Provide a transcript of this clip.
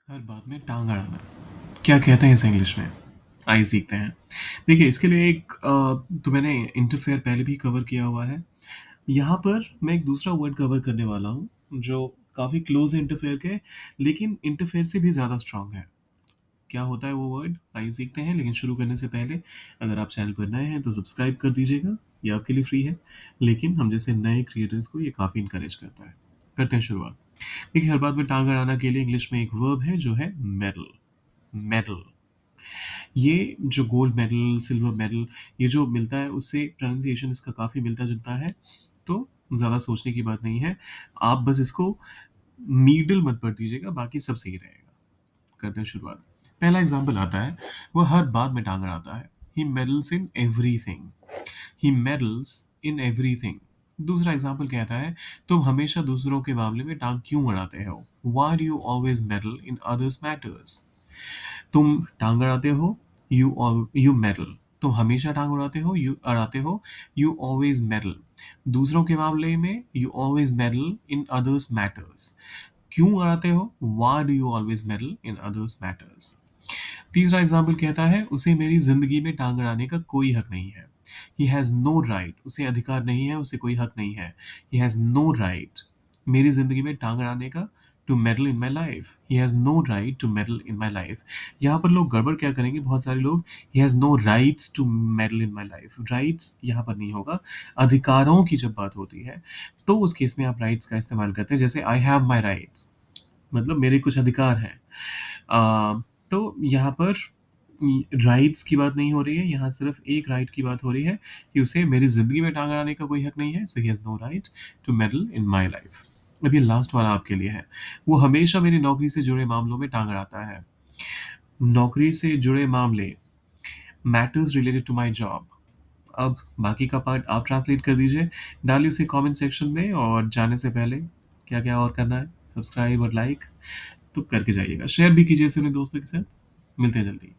हर बात में टांग अड़ाना, क्या कहते हैं इसे इंग्लिश में? आइए सीखते हैं। देखिए इसके लिए एक तो मैंने इंटरफेयर पहले भी कवर किया हुआ है। यहाँ पर मैं एक दूसरा वर्ड कवर करने वाला हूँ जो काफ़ी क्लोज है इंटरफेयर के, लेकिन इंटरफेयर से भी ज़्यादा स्ट्रांग है। क्या होता है वो वर्ड? आइए सीखते हैं, लेकिन शुरू करने से पहले अगर आप चैनल पर नए हैं तो सब्सक्राइब कर दीजिएगा, ये आपके लिए फ्री है। लेकिन हम जैसे नए क्रिएटर्स को ये काफ़ी इंकरेज करता है। करते हैं शुरुआत। देखिए हर बात में टांग अड़ाना के लिए इंग्लिश में एक वर्ब है जो है मेडल। मेडल, ये जो गोल्ड मेडल, सिल्वर मेडल, ये जो मिलता है उससे प्रोनाउंसिएशन इसका काफ़ी मिलता जुलता है। तो ज़्यादा सोचने की बात नहीं है। आप बस इसको मीडल मत पढ़ दीजिएगा, बाकी सब सही रहेगा। करते हैं शुरुआत। पहला एग्जाम्पल आता है, वो हर बात में टांग अड़ाता है। He meddles in everything. He meddles in everything. दूसरा एग्जाम्पल कहता है, तुम हमेशा दूसरों के मामले में टांग क्यों अड़ाते हो? Why do you always meddle in others matters? तुम टांग अड़ाते हो, यू मेडल। तुम हमेशा टांग अड़ाते हो, यू ऑलवेज मेडल। दूसरों के मामले में you always medal in others matters. क्यों अड़ाते हो? Why do you always medal in others matters. तीसरा एग्जाम्पल कहता है, उसे मेरी जिंदगी में टांग अड़ाने का कोई हक नहीं है। ही हैज नो राइट, उसे अधिकार नहीं है, उसे कोई हक नहीं है। ही हैज नो राइट, मेरी जिंदगी में टांग अड़ाने का, to meddle in my life. He has no right to meddle in my life. यहाँ पर लोग गड़बड़ क्या करेंगे, बहुत सारे लोग, he has no rights to meddle in my life. Rights यहाँ पर नहीं होगा। अधिकारों की जब बात होती है तो उस केस में आप राइट्स का इस्तेमाल करते हैं, जैसे आई हैव माई राइट्स, मतलब मेरे कुछ अधिकार हैं। तो यहाँ पर राइट्स की बात नहीं हो रही है, यहाँ सिर्फ एक राइट की बात हो रही है कि उसे मेरी जिंदगी में टांग अड़ाने का कोई हक नहीं है। So he has no right to meddle in my life. अब ये लास्ट वाला आपके लिए है, वो हमेशा मेरी नौकरी से जुड़े मामलों में टांग अड़ाता है। नौकरी से जुड़े मामले, matters related to my job. अब बाकी का पार्ट आप ट्रांसलेट कर दीजिए, डालिए उसे कमेंट सेक्शन में, और जाने से पहले क्या क्या और करना है, सब्सक्राइब और लाइक तो करके जाइएगा, शेयर भी कीजिए इसे अपने दोस्तों के साथ। मिलते हैं जल्दी।